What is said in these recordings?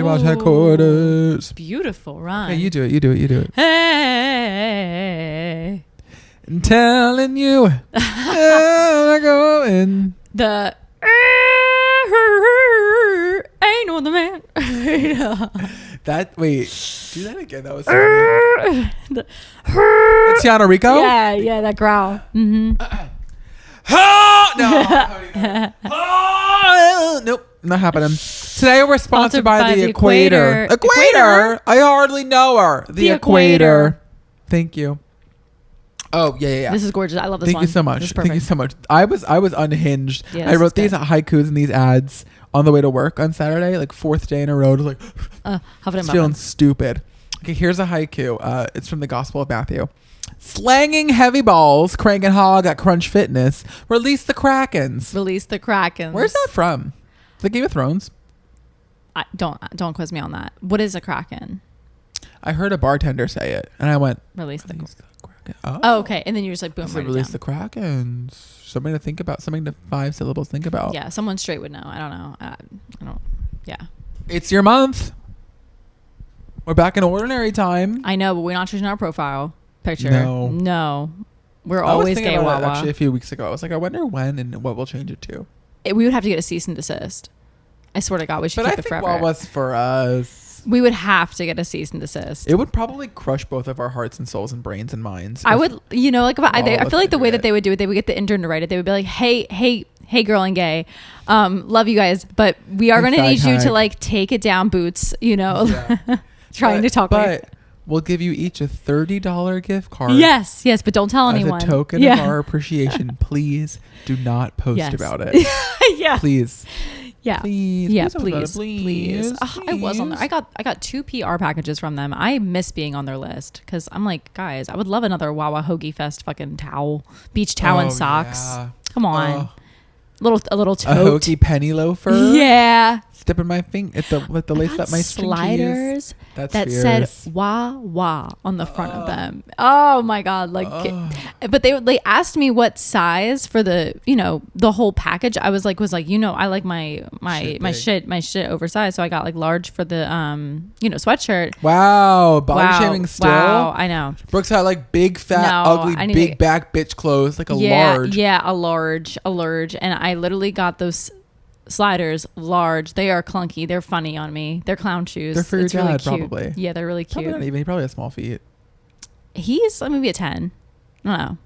about headquarters. Beautiful rhyme. Hey, you do it. Hey. I'm telling you. I'm going. The ain't no other man. That, wait, do that again. That was so weird. It's Tiana Rico? Yeah, that growl. Mm-hmm. No. Nope, not happening. Today we're sponsored by the Equator. Equator? I hardly know her. The Equator. Thank you. Oh, yeah. This is gorgeous. I love this one. Thank you so much. This is perfect. Thank you so much. I was unhinged. Yeah, I wrote these haikus and these ads on the way to work on Saturday, like 4th day in a row. I was like, feeling stupid. Okay, here's a haiku. It's from the Gospel of Matthew. Slanging heavy balls, cranking hog at Crunch Fitness. Release the Krakens. Where's that from? The Game of Thrones? Don't quiz me on that. What is a Kraken? I heard a bartender say it, and I went, Release the Kraken. Oh, okay. And then you're just like, boom, right release the Krakens. Something to think about. Something to 5 syllables think about. Yeah, someone straight would know. I don't know. I don't. Yeah. It's your month. We're back in ordinary time. I know, but we're not changing our profile picture. No. We're always gay Wawa. Actually, a few weeks ago, I was like, I wonder when and what we'll change it to. We would have to get a cease and desist. I swear to God, we should keep it forever. But I think Wawa's for us. We would have to get a cease and desist. It would probably crush both of our hearts and souls and brains and minds. I would, like, if I feel like the way that they would do it, they would get the intern to write it. They would be like, hey, girl and gay, love you guys, but we are going to need you to like take it down, Boots. Trying to talk. But we'll give you each a $30 gift card. Yes, but don't tell anyone. As a token of our appreciation, please do not post about it. Yeah, please. Yeah. Please. Yeah, please. I was on there. I got 2 PR packages from them. I miss being on their list because I'm like, guys, I would love another Wawa Hoagie Fest fucking towel, beach towel and socks. Yeah. Come on. A little tote. A Hoagie penny loafer. Yeah. Dipping my finger with the lace up my string sliders that said wah wah on the front of them. Oh my God. But they asked me what size for the whole package. I was like, I like my shit oversized. So I got like large for the sweatshirt. Wow. Body shaming still. Wow. I know. Brooks had like big fat ugly big back bitch clothes, like large. Yeah, a large. And I literally got those sliders large. They are clunky. They're funny on me. They're clown shoes. They're for your dad, really probably. Yeah, they're really cute. Probably not even. He probably has small feet. He's maybe a 10. I don't know.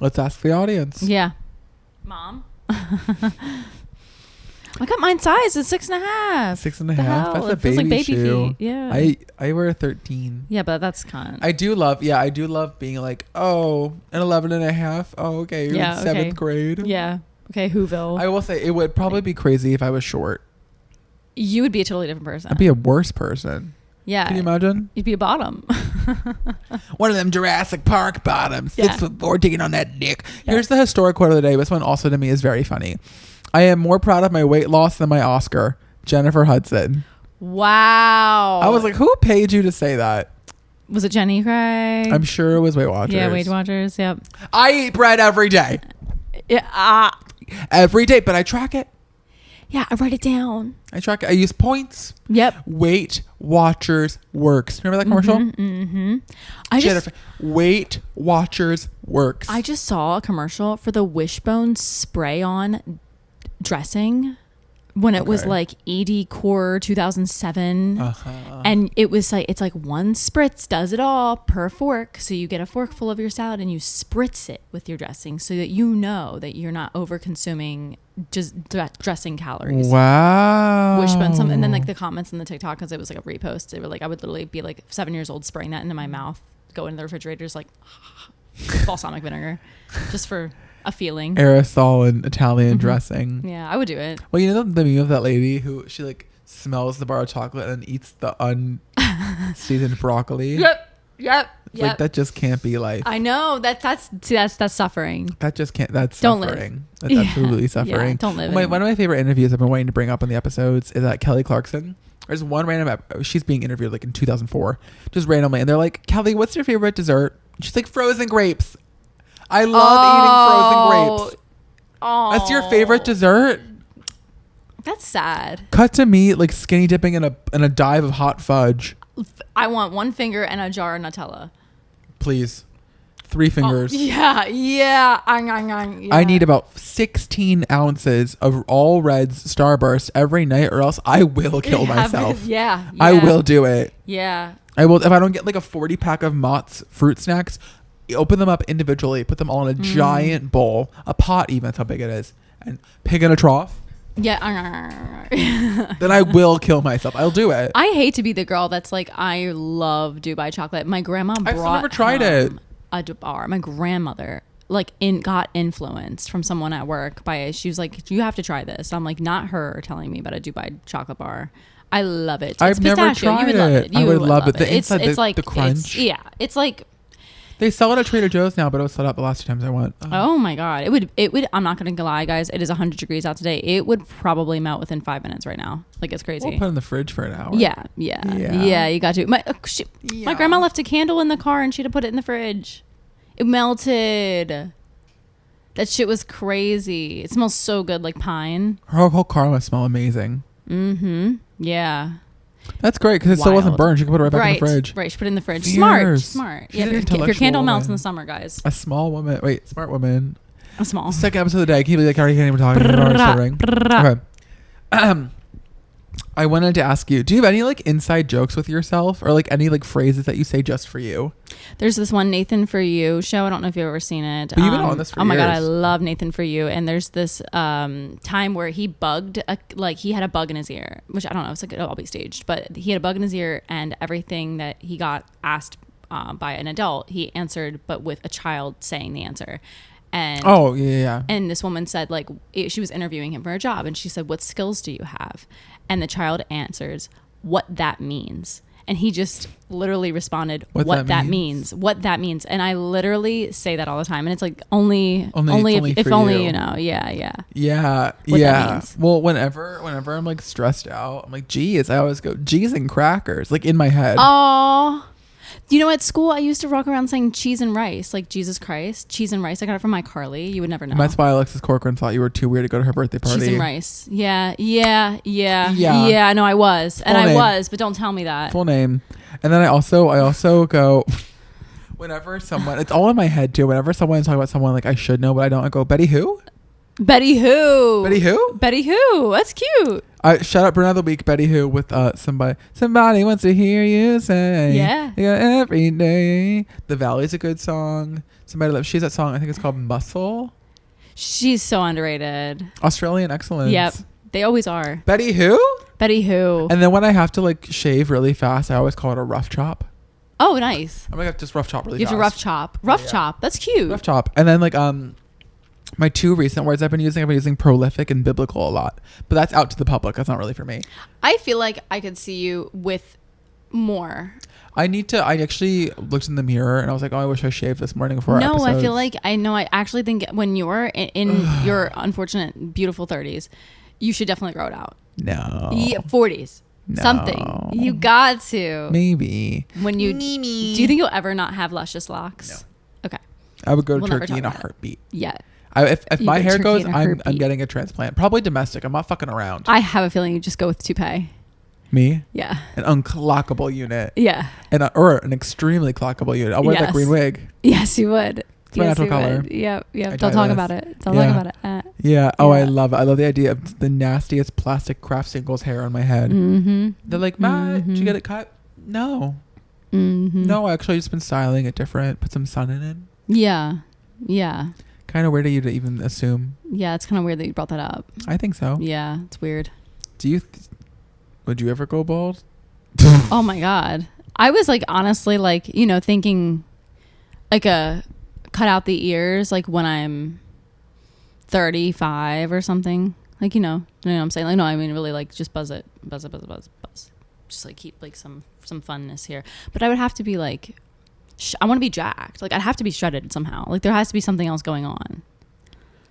Let's ask the audience. Yeah. Mom? I got mine size. It's 6.5. 6.5? That's a baby, like shoe. Feet. Yeah. I wear a 13. Yeah, but that's kind of... I do love being like, oh, an 11.5. Oh, okay. You're in 7th grade. Yeah. Okay, Whoville. I will say it would probably be crazy if I was short. You would be a totally different person. I'd be a worse person. Yeah. Can you imagine? You'd be a bottom. One of them Jurassic Park bottoms. 6'4", digging on that dick. Yeah. Here's the historic quote of the day. This one also to me is very funny. I am more proud of my weight loss than my Oscar. Jennifer Hudson. Wow. I was like, who paid you to say that? Was it Jenny Craig? I'm sure it was Weight Watchers. Yeah, Weight Watchers. Yep. I eat bread every day. Yeah. Every day, but I track it. Yeah, I write it down. I track it. I use points. Yep. Weight Watchers works. Remember that commercial? Mm-hmm. Weight Watchers works. I just saw a commercial for the Wishbone spray-on dressing when it was like ED Core 2007. And it was like, it's like one spritz does it all per fork. So you get a fork full of your salad and you spritz it with your dressing so that you know that you're not over consuming just dressing calories. Wow. Wishbone. And then like the comments in the TikTok, because it was like a repost, they were like, I would literally be like 7 years old spraying that into my mouth, go into the refrigerator, like balsamic vinegar, just for a feeling. Aerosol and Italian dressing. Yeah, I would do it. Well, you know the meme of that lady who she like smells the bar of chocolate and eats the unseasoned broccoli. Yep. Like that just can't be life. I know that's suffering. That just can't. That's don't suffering. Live. That's absolutely suffering. Yeah, don't live. One of my favorite interviews I've been waiting to bring up on the episodes is that Kelly Clarkson. There's one random she's being interviewed like in 2004, just randomly, and they're like, Kelly, what's your favorite dessert? She's like, frozen grapes. I love eating frozen grapes. Oh, that's your favorite dessert? That's sad. Cut to me like skinny dipping in a dive of hot fudge. I want one finger and a jar of Nutella. Please. 3 fingers. Oh, yeah. Yeah. I need about 16 ounces of all reds Starburst every night, or else I will kill myself. Yeah. I will do it. Yeah. I will. If I don't get like a 40 pack of Mott's fruit snacks, open them up individually, put them all in a giant bowl, a pot even, that's how big it is, and pig in a trough. Yeah. Then I will kill myself. I'll do it. I hate to be the girl that's like, I love Dubai chocolate. My grandma brought I've never tried it. A bar. My grandmother got influenced from someone at work by, she was like, you have to try this. I'm like, not her telling me about a Dubai chocolate bar. I love it. I've never tried it. I would love it. The inside, it's like the crunch. It's like, they sell it at Trader Joe's now, but it was sold out the last 2 times I went. Oh my God. It would, I'm not going to lie, guys. It is 100 degrees out today. It would probably melt within 5 minutes right now. Like, it's crazy. We'll put it in the fridge for an hour. Yeah, you got to. My grandma left a candle in the car and she had to put it in the fridge. It melted. That shit was crazy. It smells so good, like pine. Her whole car must smell amazing. Mm-hmm. Yeah. That's great because it still wasn't burned. You can put it right back in the fridge. Right, she put it in the fridge. Fierce. Smart. Yeah, if your candle melts in the summer, guys. A small woman. Wait, smart woman. A small. Second episode of the day. I can't believe I can't even talk. Okay. I wanted to ask you, do you have any like inside jokes with yourself or like any like phrases that you say just for you? There's this one Nathan For You show. I don't know if you've ever seen it. But you've been on this for years. Oh my God, I love Nathan For You. And there's this time where he he had a bug in his ear, which I don't know, it's like it'll all be staged, but he had a bug in his ear and everything that he got asked by an adult, he answered, but with a child saying the answer. And and this woman said, like, she was interviewing him for a job and she said, what skills do you have? And the child answers, what that means. And he just literally responded, what that means. What that means. And I literally say that all the time. And it's like only if only you know. Yeah. What that means. Well, whenever I'm like stressed out, I'm like, geez, I always go, geez and crackers, like in my head. Oh. You know, at school, I used to walk around saying cheese and rice, like Jesus Christ, cheese and rice. I got it from my Carly. You would never know. That's why Alexis Corcoran thought you were too weird to go to her birthday party. Cheese and rice. Yeah. I know I was. Full name. But don't tell me that. Full name. And then I also go, whenever someone, it's all in my head too. Whenever someone talks about someone like I should know, but I don't, I go, Betty who? Betty who? Betty who? Betty who? That's cute. Shout out for another week, Betty who, with somebody wants to hear you say. Yeah. Every day. The Valley's a good song. She's that song, I think it's called Muscle. She's so underrated. Australian excellence. Yep. They always are. Betty who? Betty who? And then when I have to like shave really fast, I always call it a rough chop. Oh, nice. I'm like, just rough chop really fast. You have to rough chop. Rough chop. That's cute. Rough chop. And then like, my 2 recent words I've been using prolific and biblical a lot, but that's out to the public. That's not really for me. I feel like I could see you with more. I actually looked in the mirror and I was like, oh, I wish I shaved this morning before No, episodes. I feel like I actually think when you're in your unfortunate, beautiful 30s, you should definitely grow it out. No. 40s. No. Something. You got to. Maybe. Do you think you'll ever not have luscious locks? No. Okay. I would go to Turkey in a heartbeat. Yeah. If my hair goes, I'm getting a transplant. Probably domestic. I'm not fucking around. I have a feeling you just go with toupee. Me? Yeah. An unclockable unit. Yeah. Or an extremely clockable unit. I'll wear that green wig. Yes, you would. It's my natural color. Yep. Don't talk about it. Don't talk about it. Yeah. Oh, I love it. I love the idea of the nastiest plastic craft singles hair on my head. Mm-hmm. They're like, Matt, did you get it cut? No. Mm-hmm. No, actually, I just been styling it different. Put some sun in it. Yeah. Kind of weird of you to even assume. Yeah, it's kind of weird that you brought that up. I think so. Yeah, it's weird. Would you ever go bald? Oh my God. I was like, honestly, like, thinking like cut out the ears, like when I'm 35 or something. Like, you know what I'm saying? Like, no, I mean, really like just buzz it. Just like keep like some funness here. But I would have to be like, I want to be jacked. Like I'd have to be shredded somehow. Like there has to be something else going on.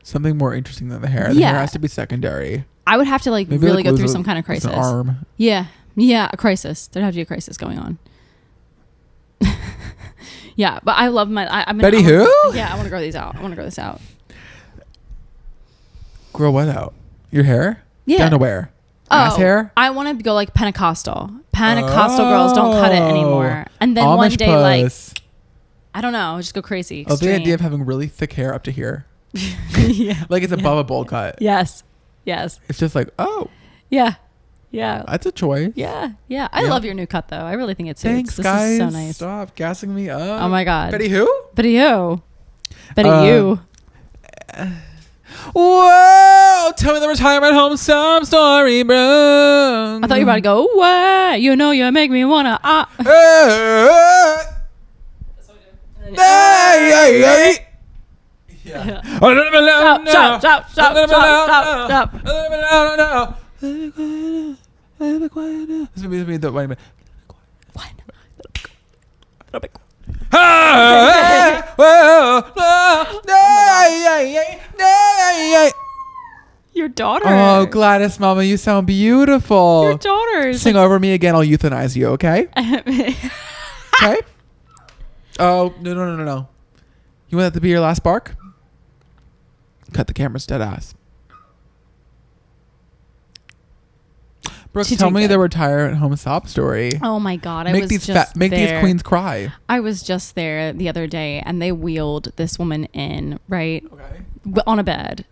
Something more interesting than the hair. The hair has to be secondary. I would have to like maybe really go through some kind of crisis. An arm. Yeah, a crisis. There'd have to be a crisis going on. Yeah, but I love Betty who? Yeah, I want to grow these out. I want to grow this out. Grow what out? Your hair? Down to where? Ass hair? I want to go like Pentecostal. Pentecostal girls don't cut it anymore. And then Amish one day, puss. Like, I don't know, just go crazy. Extreme. Oh, the idea of having really thick hair up to here. Yeah. Like it's above a bowl cut. Yes. It's just like, oh. Yeah. That's a choice. Yeah. I love your new cut though. I really think it's Thanks, this guys. Is so nice. Stop gassing me up. Oh my God. Betty who? Betty you. Whoa! Tell me the retirement home sob story, bro. I thought you were about to go, what? You know you make me wanna Yeah. Your daughter. Oh, Gladys, Mama, you sound beautiful. Your daughters. Sing over me again. I'll euthanize you, okay? Okay? Oh, no. You want that to be your last bark? Cut the camera's dead ass. Brooke, tell me the retirement home sob story. Oh my God. Make these queens cry. I was just there the other day and they wheeled this woman in, right? Okay. On a bed.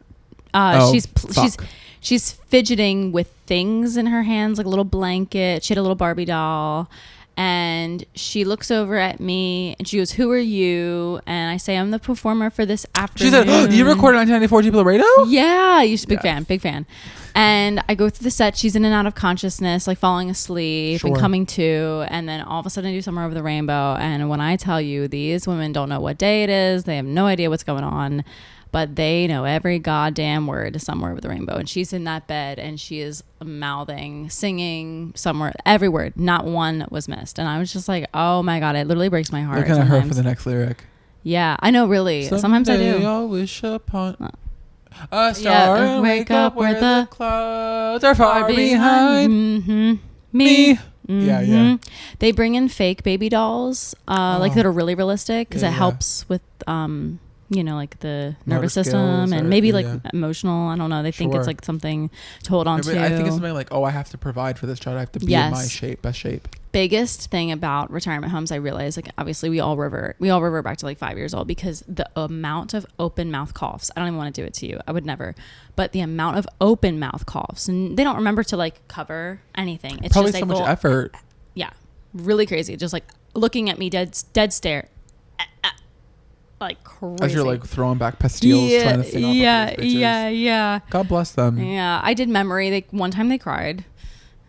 She's fidgeting with things in her hands, like a little blanket. She had a little Barbie doll. And she looks over at me and she goes, who are you? And I say, I'm the performer for this afternoon. She said, oh, you recorded 1994 People Radio? Yeah. You're just big fan. And I go through the set. She's in and out of consciousness, like falling asleep and coming to. And then all of a sudden I do Somewhere Over the Rainbow. And when I tell you, these women don't know what day it is. They have no idea what's going on. But they know every goddamn word to Somewhere Over the Rainbow. And she's in that bed and she is mouthing, singing somewhere, every word. Not one was missed. And I was just like, oh my God, it literally breaks my heart. Looking at her for the next lyric. Yeah, I know, really. Sometimes I do. I'll wish upon a star and wake up where the clouds are far behind me. Mm-hmm. Yeah. They bring in fake baby dolls, like that are really realistic because it helps with like the nervous system and maybe like emotional. I don't know. They think it's like something to hold on to. I think it's something like, I have to provide for this child. I have to be in my best shape. Biggest thing about retirement homes, I realize, like obviously we all revert back to like 5 years old because the amount of open mouth coughs. I don't even want to do it to you. I would never. But the amount of open mouth coughs, and they don't remember to like cover anything. It's probably just so much effort. Yeah, really crazy. Just like looking at me dead stare. Like crazy. As you're like throwing back pastilles trying to sing off of these bitches. Yeah. God bless them. Yeah, I did memory. One time they cried. It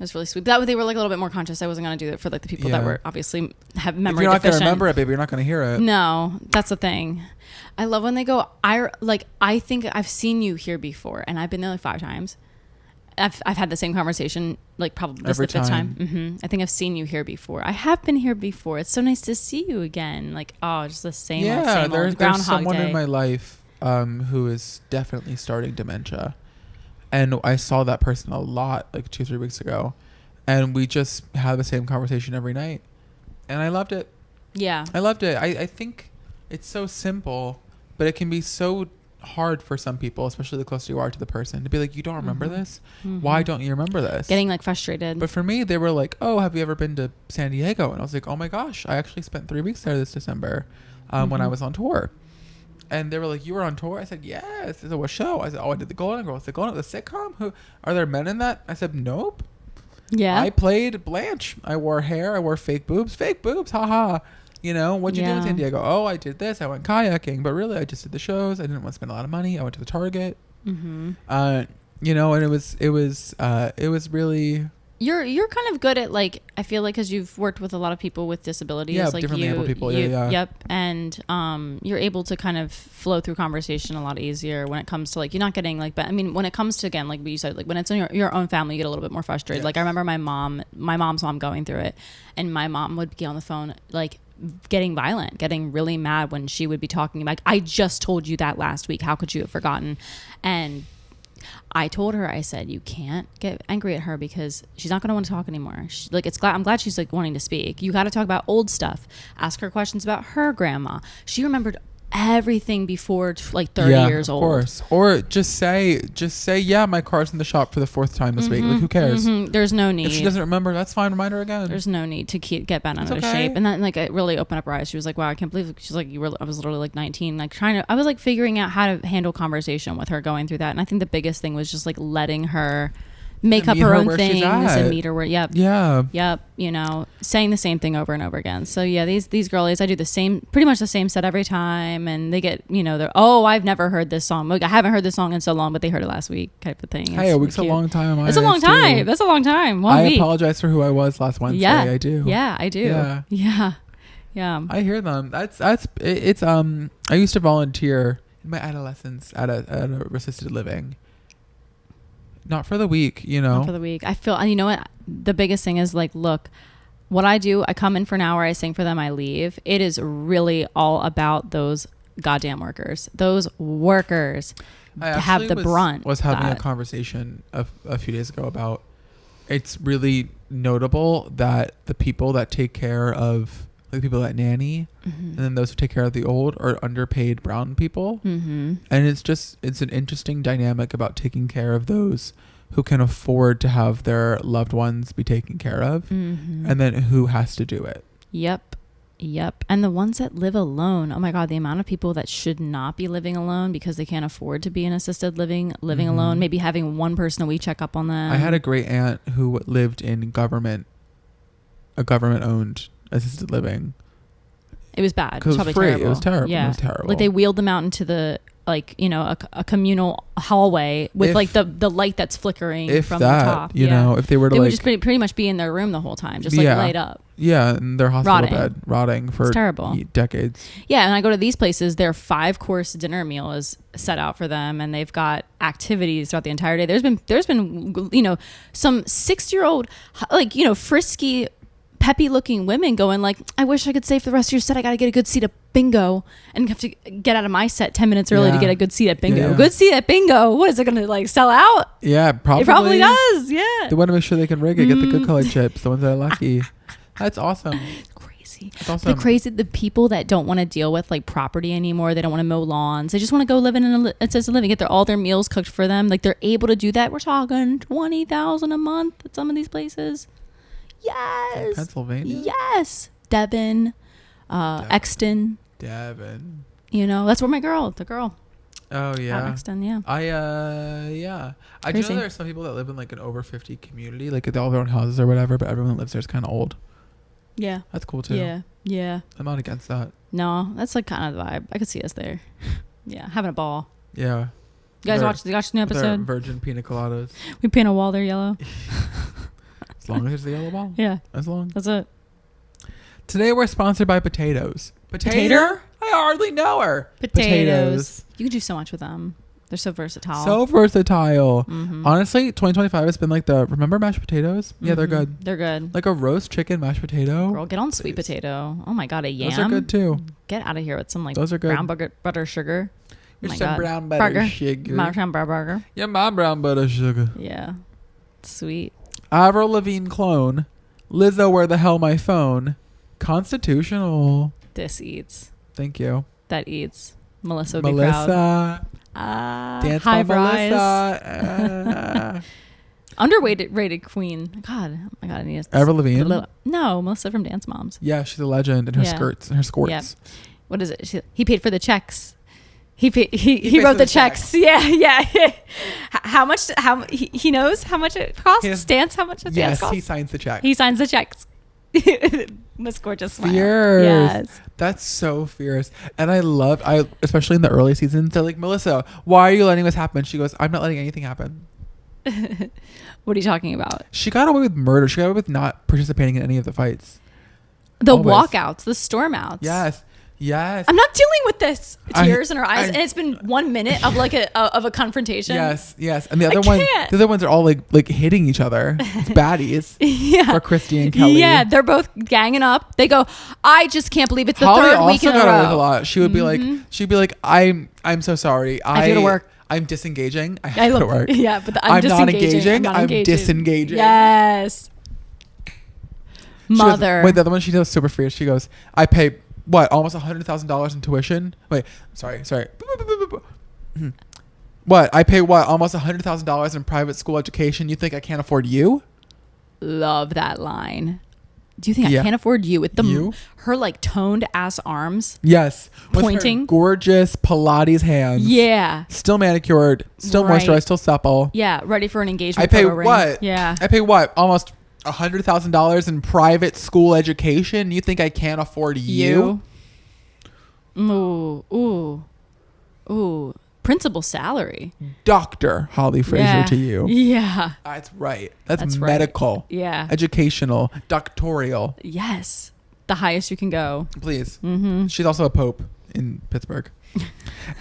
was really sweet. They were like a little bit more conscious. I wasn't gonna do it for like the people that were obviously have memory. If you're not deficient. gonna remember it, baby, you're not gonna hear it. No, that's the thing. I love when they go. I think I've seen you here before, and I've been there like 5 times. I've had the same conversation like probably this the 5th time. Mm-hmm. I think I've seen you here before. I have been here before. It's so nice to see you again. Like, oh, just the same old, same old. There's someone in my life who is definitely starting dementia. And I saw that person a lot like 2-3 weeks ago. And we just had the same conversation every night. And I loved it. Yeah. I loved it. I think it's so simple, but it can be so hard for some people, especially the closer you are to the person, to be like, you don't remember this? Why don't you remember this? Getting like frustrated. But for me, they were like, oh, have you ever been to San Diego? And I was like, oh my gosh, I actually spent 3 weeks there this December when I was on tour. And they were like, you were on tour? I said, yes. They said, what show? I said, oh, I did the Golden Girls. The sitcom? Who are there men in that? I said, nope. Yeah. I played Blanche. I wore hair. I wore fake boobs. Haha. You know, what'd you do in San Diego? Oh, I did this. I went kayaking, but really I just did the shows. I didn't want to spend a lot of money. I went to the Target. And it was really. You're kind of good at like, I feel like, because you've worked with a lot of people with disabilities. Yeah, like differently able people. Yep. And you're able to kind of flow through conversation a lot easier when it comes to like, you're not getting like, but I mean, when it comes to, again, like what you said, like when it's in your own family, you get a little bit more frustrated. Yes. Like I remember my mom's mom going through it, and my mom would be on the phone like getting violent, getting really mad when she would be talking like, I just told you that last week. How could you have forgotten? And I told her, I said, you can't get angry at her because she's not going to want to talk anymore. I'm glad she's like wanting to speak. You got to talk about old stuff. Ask her questions about her grandma. She remembered everything before like 30 years old. Of course. Or just say, yeah, my car's in the shop for the 4th time this week. Like, who cares? There's no need. If she doesn't remember, that's fine. Remind her again. There's no need to get bent out of shape. And then like it really opened up her eyes. She was like, wow, I can't believe it. She's like, I was literally like 19, like I was like figuring out how to handle conversation with her going through that. And I think the biggest thing was just like letting her make up her own things and meet her where you know, saying the same thing over and over again. So yeah, these girlies, I do pretty much the same set every time, and they get, you know, they're, oh, I've never heard this song, like I haven't heard this song in so long, but they heard it last week type of thing. Hey, a week's a long time. It's a long time. That's a long time. 1 week. Apologize for who I was last Wednesday. I do. Yeah, I do. Yeah. I hear them. It's I used to volunteer in my adolescence at a assisted living. Not for the week, you know. Not for the week. I feel, and you know what? The biggest thing is like, look, what I do, I come in for an hour, I sing for them, I leave. It is really all about those goddamn workers. Those workers have the brunt. I was having a conversation a few days ago about, it's really notable that the people that take care of, like people that nanny, and then those who take care of the old are underpaid brown people. And it's an interesting dynamic about taking care of those who can afford to have their loved ones be taken care of, and then who has to do it. Yep. And the ones that live alone, oh my God, the amount of people that should not be living alone because they can't afford to be in assisted living alone, maybe having one person a week check up on them. I had a great aunt who lived in a government owned assisted living. It was bad. It was probably free. terrible. It was terrible. Yeah. It was terrible. Like they wheeled them out into the, like, you know, a communal hallway with like the light that's flickering from the top. You know, if they were to, they like, would just pretty much be in their room the whole time, just like laid up. Yeah, in their hospital bed, rotting for decades. Yeah, and I go to these places, their 5-course dinner meal is set out for them, and they've got activities throughout the entire day. There's been, you know, some 6-year-old, like, you know, frisky, peppy looking women going like, I wish I could stay for the rest of your set. I got to get a good seat at bingo and have to get out of my set 10 minutes early to get a good seat at bingo. Good seat at bingo. What is it going to like sell out? Yeah, probably. It probably does. Yeah. They want to make sure they can rig it, get the good colored chips, the ones that are lucky. That's awesome. Crazy. That's awesome. The people that don't want to deal with like property anymore. They don't want to mow lawns. They just want to go live in an assisted living, get all their meals cooked for them. Like they're able to do that. We're talking $20,000 a month at some of these places. Yes. Like Pennsylvania? Yes. Devon, Exton. Devon. You know, that's where the girl. Oh yeah. Exton, yeah. I do know there are some people that live in like an over 50 community, like they all have their own houses or whatever, but everyone that lives there is kind of old. Yeah. That's cool too. Yeah. I'm not against that. No, that's like kind of the vibe. I could see us there. Yeah, having a ball. Yeah. You guys watch the new episode? Virgin pina coladas. We paint a wall there yellow. As long as it's the yellow ball. Yeah. As long. That's it. Today we're sponsored by Potatoes. Potato? I hardly know her. Potatoes. You can do so much with them. They're so versatile. Honestly, 2025 has been like remember mashed potatoes? Yeah, they're good. They're good. Like a roast chicken mashed potato. Girl, get on sweet potato. Oh my God, a yam. Those are good too. Get out of here with some like those are good. brown butter sugar. Here's some brown butter sugar. My brown burger. Yeah, my brown butter sugar. Yeah. Sweet. Avril Lavigne clone. Lizzo, where the hell my phone? Constitutional. This eats. Thank you. That eats. Melissa would be proud. Dance by Melissa. Underrated queen. God, oh my God, I need to. Avril Lavigne? No, Melissa from Dance Moms. Yeah, she's a legend in her skirts and her squirts. Yeah. What is it? He paid for the checks. He wrote the checks. Yeah. How much? He knows how much it costs. Dance. How much it dance costs? Yes, he signs the check. He signs the checks. Miss Gorgeous smile. Fierce. Yes. That's so fierce. And I especially in the early seasons, they're like, Melissa, why are you letting this happen? She goes, I'm not letting anything happen. What are you talking about? She got away with murder. She got away with not participating in any of the fights. The walkouts, the storm outs. Yes. I'm not dealing with this. Tears in her eyes, and it's been 1 minute of like a confrontation. Yes. And the other ones are all like hitting each other. It's baddies. Yeah. For Christy and Kelly. Yeah, they're both ganging up. They go, I just can't believe it's the third week in a row. Holly also got away with a lot. She would be like, I'm so sorry. I have to go to work. I'm disengaging. I have to go to work. Yeah, but I'm not engaging. I'm disengaging. Yes. Mother. The other one, she does super fierce. She goes, I pay what, almost $100,000 in tuition? Wait, sorry. What, I pay what, almost $100,000 in private school education? You think I can't afford you? Love that line. Do you think I can't afford you with her like toned ass arms? Yes. Pointing. With her gorgeous Pilates hands. Yeah. Still manicured, still moisturized, still supple. Yeah, ready for an engagement. I pay what? Ring. Yeah. I pay what? Almost $100,000 in private school education. You think I can't afford you? Ooh. Principal salary. Dr. Holly Fraser to you. Yeah. That's right. That's medical. Right. Yeah. Educational. Doctorial. Yes. The highest you can go. Please. Mm-hmm. She's also a pope in Pittsburgh.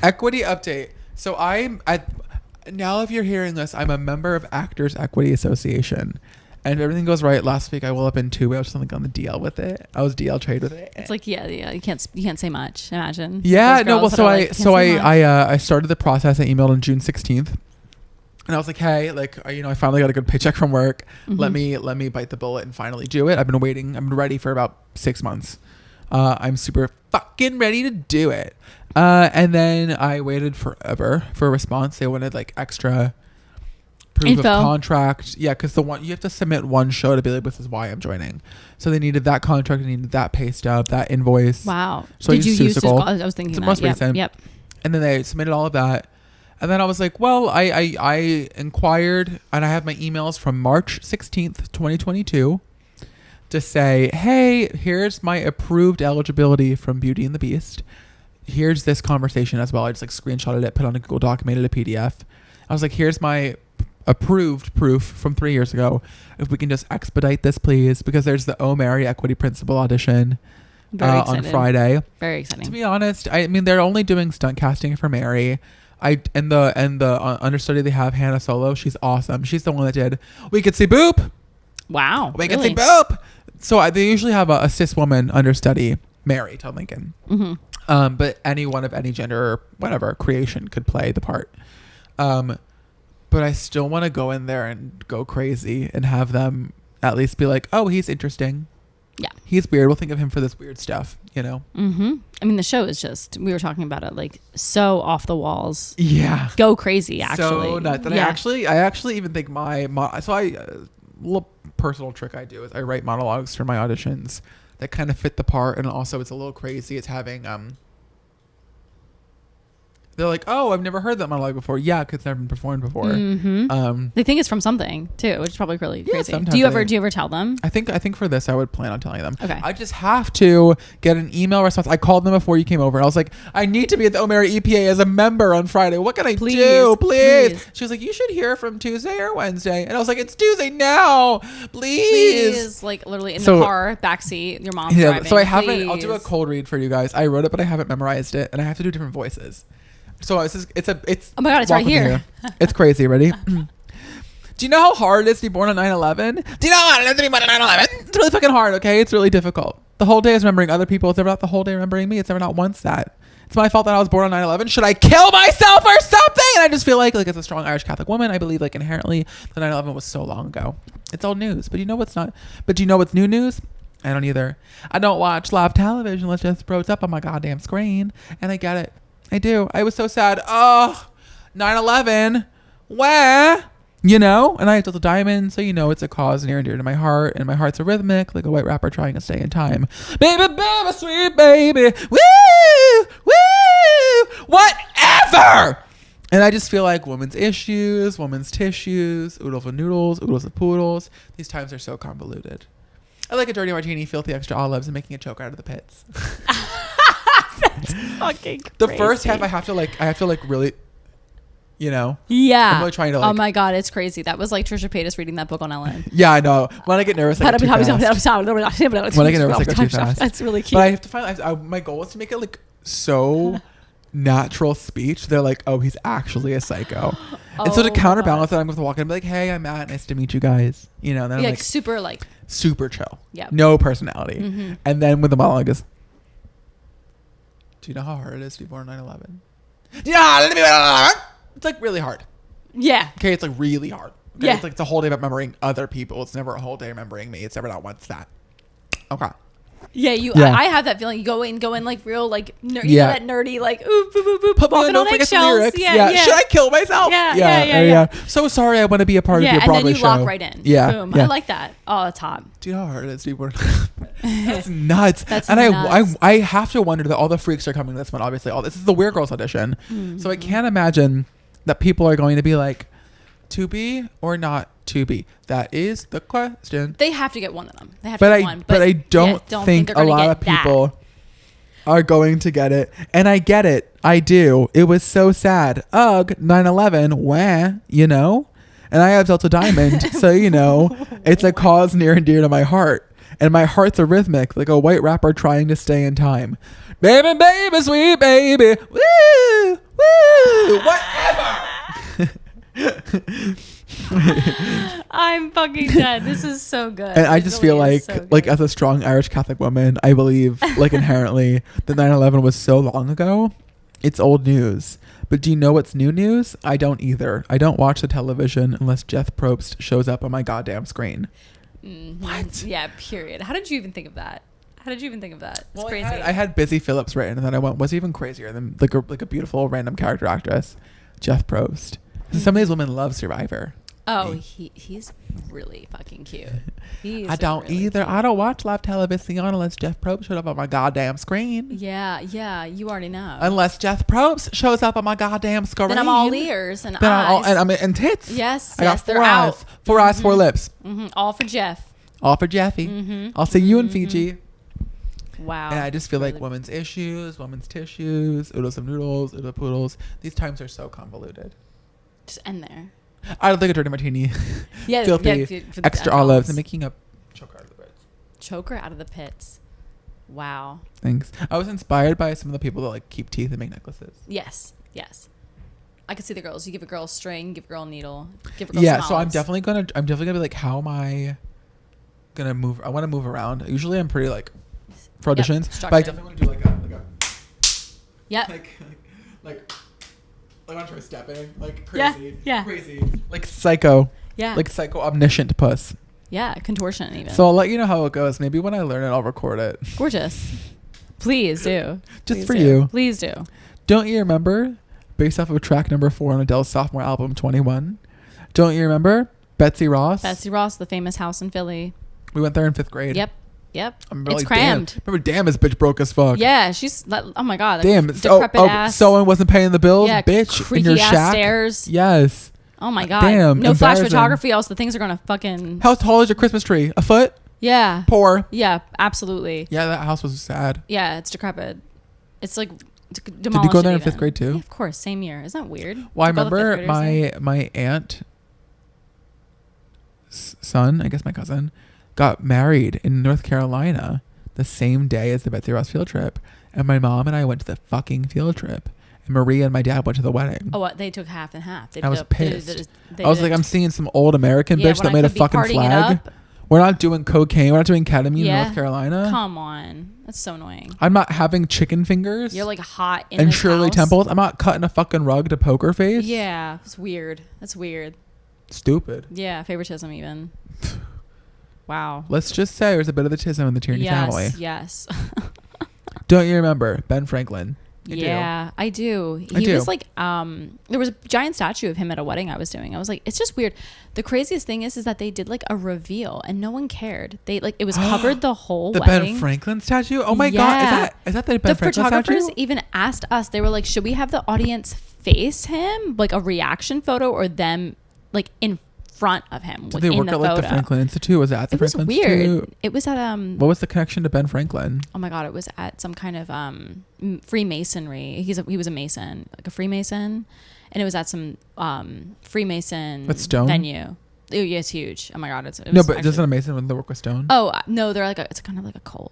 Equity update. So now if you're hearing this, I'm a member of Actors Equity Association. And if everything goes right, last week I will have been too. I was something on the DL with it. I was DL trade with it. It's like you can't say much. Imagine. Yeah, no. Well, I started the process. I emailed on June 16th, and I was like, hey, I finally got a good paycheck from work. Mm-hmm. Let me bite the bullet and finally do it. I've been waiting. I've been ready for about 6 months. I'm super fucking ready to do it. And then I waited forever for a response. They wanted like extra proof of contract. Yeah, because you have to submit one show to be like, this is why I'm joining. So they needed that contract, they needed that pay stub, that invoice. Wow. So did you use Seussical? I was thinking it's the most recent. Yep. And then they submitted all of that. And then I was like, well, I inquired, and I have my emails from March 16th, 2022 to say, hey, here's my approved eligibility from Beauty and the Beast. Here's this conversation as well. I just like screenshotted it, put on a Google Doc, made it a PDF. I was like, here's my approved proof from 3 years ago. If we can just expedite this, please, because there's the Oh Mary Equity Principal audition on Friday. Very exciting. To be honest, I mean, they're only doing stunt casting for Mary. And the understudy they have, Hannah Solo, she's awesome. She's the one that did We Could See Boop. Wow. We Could See Boop. So they usually have a cis woman understudy, Mary Todd Lincoln. Mm-hmm. But anyone of any gender or whatever creation could play the part. But I still want to go in there and go crazy and have them at least be like, oh, he's interesting. Yeah. He's weird. We'll think of him for this weird stuff, Mm-hmm. I mean, the show is just, we were talking about it, like so off the walls. Yeah. Go crazy, actually. So nuts. And I actually even think little personal trick I do is I write monologues for my auditions that kind of fit the part. And also it's a little crazy. It's having, they're like, oh, I've never heard that monologue before. Yeah, because it's never been performed before. Mm-hmm. They think it's from something too, which is probably really crazy. Do you ever tell them? I think for this I would plan on telling them. Okay. I just have to get an email response. I called them before you came over and I was like, I need to be at the O'Mara EPA as a member on Friday. What can I do? Please. She was like, you should hear from Tuesday or Wednesday. And I was like, it's Tuesday now. Please. Like literally in the car, backseat, your mom's driving. So I'll do a cold read for you guys. I wrote it, but I haven't memorized it, and I have to do different voices. So it's oh my god, it's right here. It's crazy. Ready? Do you know how hard it is to be born on 9/11? Do you know how hard it is to be born on 9/11? It's really fucking hard. Okay, it's really difficult. The whole day is remembering other people. It's never not the whole day remembering me. It's never not once that. It's my fault that I was born on 9/11. Should I kill myself or something? And I just feel like as a strong Irish Catholic woman, I believe like inherently the 9/11 was so long ago. It's old news. But you know what's not? But do you know what's new news? I don't either. I don't watch live television unless it just throws up on my goddamn screen, and I get it. I do. I was so sad. Oh, 9/11. Where? And I have little diamonds, so it's a cause near and dear to my heart, and my heart's a rhythmic, like a white rapper trying to stay in time. Baby, baby, sweet baby. Woo! Woo! Whatever! And I just feel like women's issues, women's tissues, oodles of noodles, oodles of poodles. These times are so convoluted. I like a dirty martini, filthy extra olives, and making a choke out of the pits. That's fucking crazy. The first half I have to really, Yeah. I'm really trying to oh my god, it's crazy. That was like Trisha Paytas reading that book on Ellen. Yeah, I know. When I get nervous, I go too fast. When I get nervous, I go too fast. That's really cute. But I have to find. My goal is to make it like so natural speech. They're like, oh, he's actually a psycho. And so to counterbalance that, I'm going to walk in and be like, hey, I'm Matt. Nice to meet you guys. And then I'm super chill. Yeah. No personality. Mm-hmm. And then when the monologue is, do you know how hard it is to be born on 9/11? Do you know how hard it is to be born on 9/11? It's like really hard. Yeah. Okay, it's like really hard. Okay? Yeah. It's a whole day about remembering other people. It's never a whole day remembering me. It's never not once that. Okay. I have that feeling. You go in like real like you know that nerdy like ooh boop boop boop walking on eggshells. Yeah. Should I kill myself? Yeah. So sorry, I want to be a part of your Broadway show. And then you lock right in. Yeah. Boom. I like that. Oh, that's hot. Do you know how hard it is to be That's nuts. That's nuts. I have to wonder that all the freaks are coming to this one. Obviously, this is the Weird Girls audition. Mm-hmm. So I can't imagine that people are going to be like, to be or not to be? That is the question. They have to get one of them. They have to get one. But I don't think a lot of people are going to get it. And I get it. I do. It was so sad. Ugh, 9/11. Wah, you know? And I have Delta Diamond. So, you know, it's a cause near and dear to my heart. And my heart's a rhythmic, like a white rapper trying to stay in time. Baby, baby, sweet baby. Woo, woo, whatever. I'm fucking dead. This is so good. And I just feel like as a strong Irish Catholic woman, I believe like inherently that 9/11 was so long ago. It's old news. But do you know what's new news? I don't either. I don't watch the television unless Jeff Probst shows up on my goddamn screen. Mm-hmm. What? Yeah, period. How did you even think of that? It's crazy. I had Busy Phillips written, and then I went, what's even crazier than like a beautiful random character actress, Jeff Probst. Some of these women love Survivor. Oh, he's really fucking cute. I don't really either. Cute. I don't watch live television unless Jeff Probst showed up on my goddamn screen. Yeah, you already know. Unless Jeff Probst shows up on my goddamn screen. Then I'm all ears and eyes. And tits. Yes, I got four eyes. 4 eyes, 4 lips. Mm-hmm. All for Jeff. All for Jeffy. Mm-hmm. I'll see you in Fiji. Wow. And I just feel like women's issues, women's tissues, oodles of noodles, oodle poodles. These times are so convoluted. Just end there. I don't think a dirty martini. Yeah, filthy. Extra olives and making a choker out of the pits. Choker out of the pits. Wow. Thanks. I was inspired by some of the people that like keep teeth and make necklaces. Yes. I could see the girls. You give a girl a string, give a girl a needle, give a girl some olives. So I'm definitely gonna be like, how am I gonna move? I want to move around. Usually I'm pretty like for auditions, but I definitely want to do like a yep. like I want to try stepping like crazy. Yeah. Crazy. Like psycho. Yeah. Like psycho omniscient puss. Yeah. Contortion even. So I'll let you know how it goes. Maybe when I learn it, I'll record it. Gorgeous. Please do. Just for you. Please do. Don't you remember? Based off of track number 4 on Adele's sophomore album, 21. Don't you remember? Betsy Ross. Betsy Ross, the famous house in Philly. We went there in 5th grade. Yep. I'm it's crammed. Damn, this bitch broke as fuck. Yeah, she's oh my god. Damn, decrepit ass. Someone wasn't paying the bills, yeah, bitch. Creaky in your ass shack. Stairs. Yes. Oh my god. Damn. No flash photography, else the things are gonna fucking. How tall is your Christmas tree? A foot? Yeah. Poor. Yeah, absolutely. Yeah, that house was sad. Yeah, it's decrepit. It's like demolished. Did you go there in 5th grade too? Yeah, of course, same year. Isn't that weird? Well, I remember my aunt's son, I guess my cousin, got married in North Carolina the same day as the Betsy Ross field trip, and my mom and I went to the fucking field trip, and Maria and my dad went to the wedding. Oh, what? They took half and half. I was pissed. I was like, I'm seeing some old American bitch that made a fucking flag. We're not doing cocaine. We're not doing ketamine in North Carolina. Come on. That's so annoying. I'm not having chicken fingers. You're like hot in and this Shirley house. Temples. I'm not cutting a fucking rug to poker face. Yeah, it's weird. That's weird. Stupid. Yeah, favoritism even. Wow. Let's just say there's a bit of the tism in the Tierney family. Yes. Don't you remember Ben Franklin? I do. He was like, there was a giant statue of him at a wedding I was doing. I was like, it's just weird. The craziest thing is that they did like a reveal and no one cared. They like, it was covered the whole wedding. Ben Franklin statue? Oh my God. Is that the Ben Franklin statue? The photographers even asked us, they were like, should we have the audience face him? Like a reaction photo or them like in front of him. Did they work at like the Franklin Institute? Was it at the Franklin Institute? It was weird. It was at What was the connection to Ben Franklin? Oh my God, it was at some kind of Freemasonry. He was a Mason, like a Freemason, and it was at some Freemason venue. Oh, yeah, it's huge. Oh my God, but doesn't a Mason when they work with stone? Oh no, they're like it's kind of like a cult.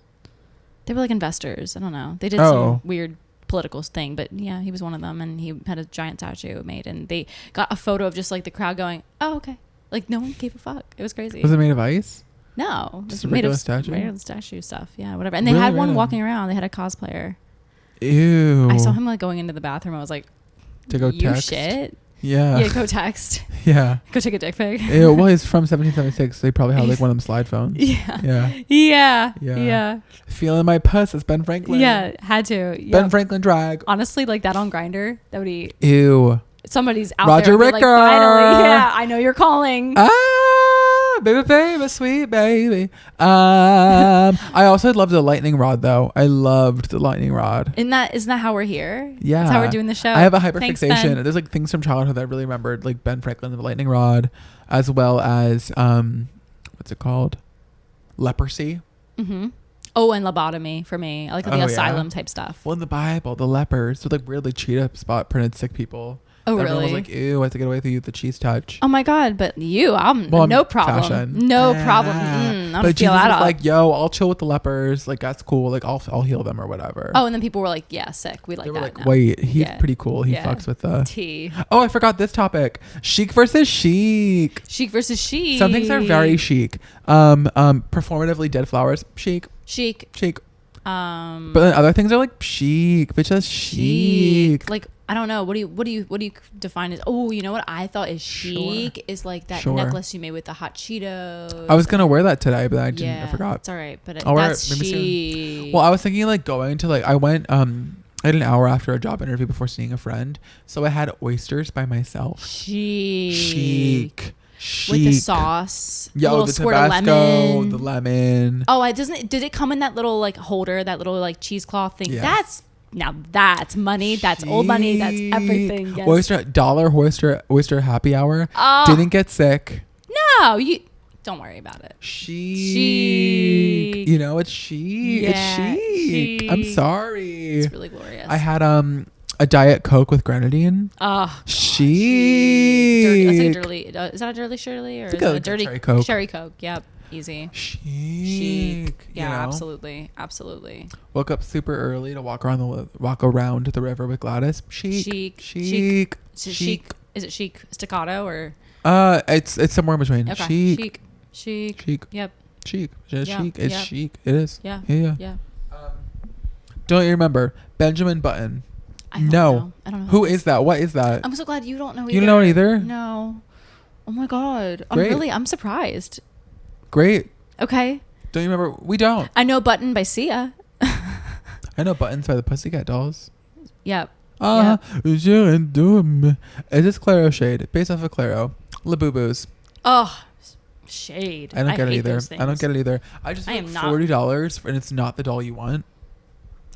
They were like investors. I don't know. They did some weird political thing, but yeah, he was one of them, and he had a giant statue made, and they got a photo of just like the crowd going, "Oh, okay." Like no one gave a fuck. It was crazy. Was it made of ice? No, just a regular statue. Regular statue stuff. Yeah, whatever. And they had one walking around. They had a cosplayer. Ew. I saw him like going into the bathroom. I was like, to go you text. shit. Yeah. Yeah, go text. Yeah. Go take a dick pic. Well, he's from 1776. So they probably have like one of them slide phones. Yeah. Yeah. Feeling my puss. It's Ben Franklin. Yeah, had to. Yep. Ben Franklin drag. Honestly, like that on Grindr, that would be. Ew. Somebody's out Roger there. Ricker. Like, finally, yeah, I know you're calling. Baby, sweet baby. I also loved the lightning rod though. I loved the lightning rod. Isn't that how we're here? Yeah. That's how we're doing the show. I have a Thanks, hyperfixation. Ben. There's like things from childhood that I really remembered, like Ben Franklin, the lightning rod, as well as what's it called? Leprosy. Mm-hmm. Oh, and lobotomy for me. I like the asylum type stuff. Well, in the Bible, the lepers with like weirdly cheetah spot printed sick people. Oh, Everyone really? was like, ew, I have to get away with you with the cheese touch. Oh my God, but you, no problem. Fashion. No problem. I'm but gonna feel that up. like, yo, I'll chill with the lepers. Like, that's cool. Like, I'll heal them or whatever. Oh, and then people were like, yeah, sick. We like they were that. Like, wait, he's pretty cool. He fucks with the tea. Oh, I forgot this topic. Chic versus chic. Chic versus chic. Some things are very chic. Performatively dead flowers. Chic. But then other things are like chic. Bitch, that's chic. Like, I don't know. What do you define as? Oh, you know what I thought is chic is like that necklace you made with the hot Cheetos. I was gonna wear that today, but I didn't. I forgot. It's all right, but I'll that's wear it maybe chic. Soon. Well, I was thinking like going to like I went I had an hour after a job interview before seeing a friend, so I had oysters by myself. Chic. With the sauce, yo, the Tabasco, the lemon. Oh, did it come in that little like holder, that little like cheesecloth thing? Yes. That's money. That's old money. That's everything. Yes. Oyster happy hour. Didn't get sick. No, you don't worry about it. Chic. You know, it's chic. Yeah, it's chic. I'm sorry. It's really glorious. I had a Diet Coke with grenadine. Chic. Dirty. That's like a dirty. Is that a dirty Shirley or is that a dirty cherry Coke? Cherry Coke. Yep. Easy. Chic. Yeah, you know? absolutely. Woke up super early to walk around the river with Gladys. Chic. Is it chic staccato or? It's somewhere in between. Okay. Chic. Yep. Chic. Chic. It's chic. It is. Yeah. Don't you remember Benjamin Button? I don't know. Who is that? What is that? I'm so glad you don't know either. You don't know it either? No. Oh my God. Great. I'm surprised. Great. Okay. Don't you remember? We don't. I know Button by Sia. I know Buttons by the Pussycat Dolls. Yep. Is this Claro Shade? Based off of Claro. Labubu's. Oh, shade. I don't get it either. I just paid $40 and it's not the doll you want.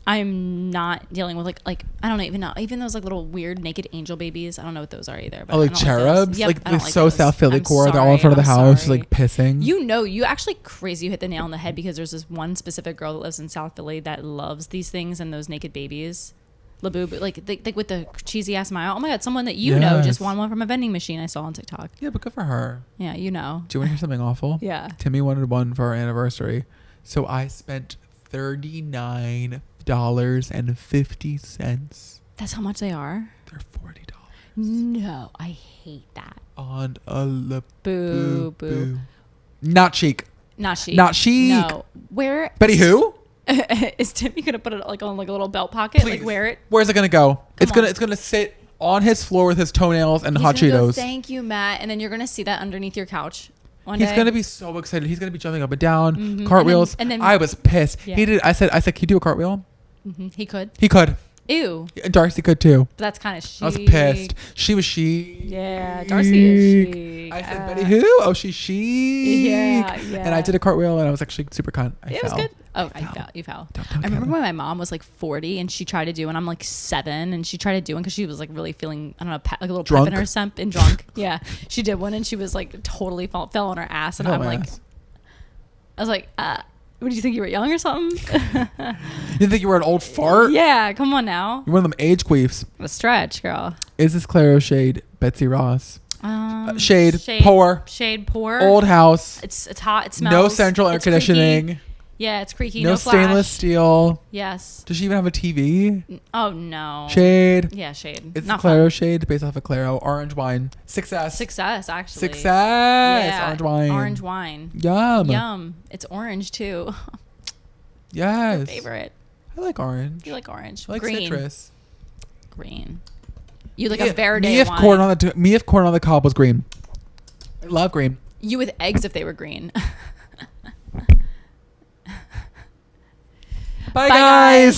I am not dealing with like I don't even know. Even those like little weird naked angel babies. I don't know what those are either. But like cherubs? Yep, like so South Philly core. They're all in front of the house, just like pissing. You actually crazy. You hit the nail on the head because there's this one specific girl that lives in South Philly that loves these things and those naked babies. Labubu, like with the cheesy ass smile. Oh my God, someone that you know just won one from a vending machine I saw on TikTok. Yeah, but good for her. Yeah, you know. Do you want to hear something awful? Yeah. Timmy wanted one for our anniversary. So I spent $39.50. That's how much they are? They're $40. No, I hate that. On a Boo. Not chic. No. Where? Betty who? Is Timmy gonna put it like on like a little belt pocket? Please. Like wear it? Where's it gonna go? It's gonna sit on his floor with his toenails and hot Cheetos. Thank you, Matt. And then you're gonna see that underneath your couch. He's gonna be so excited. He's gonna be jumping up and down, cartwheels. And then I was pissed. Yeah. He did. I said, can you do a cartwheel? Mm-hmm. He could. Ew. And Darcy could too. But that's kind of chic. I was pissed. She was chic. Yeah, Darcy is chic. I said, Betty who? Oh, she's chic. Yeah. And I did a cartwheel and I was actually super cunt. It was good. Oh, you fell. I remember when my mom was like 40 and she tried to do, and I'm like 7, and she tried to do one because she was like really feeling, I don't know, like a little drunk. pep in her step and drunk. Yeah. She did one and she was like totally fell on her ass. And I was like, what did you think, you were young or something? You didn't think you were an old fart? Yeah, come on now. You're one of them age queefs. A stretch, girl. Is this Claro Shade? Betsy Ross. Shade poor. Old house. It's hot. It smells. No central air conditioning. Creaky. Yeah, it's creaky. No flash. Stainless steel. Yes. Does she even have a TV? Oh no. Shade. Yeah, Shade. It's not Claro Shade based off of Claro. Orange wine. Success actually. Success. Yeah. Orange wine. Yum. It's orange too. Yes. My favorite. I like orange. You like orange. I like green. citrus. Green. You like a Verde me if wine. corn on the cob was green. I love green. You with eggs if they were green. Bye guys.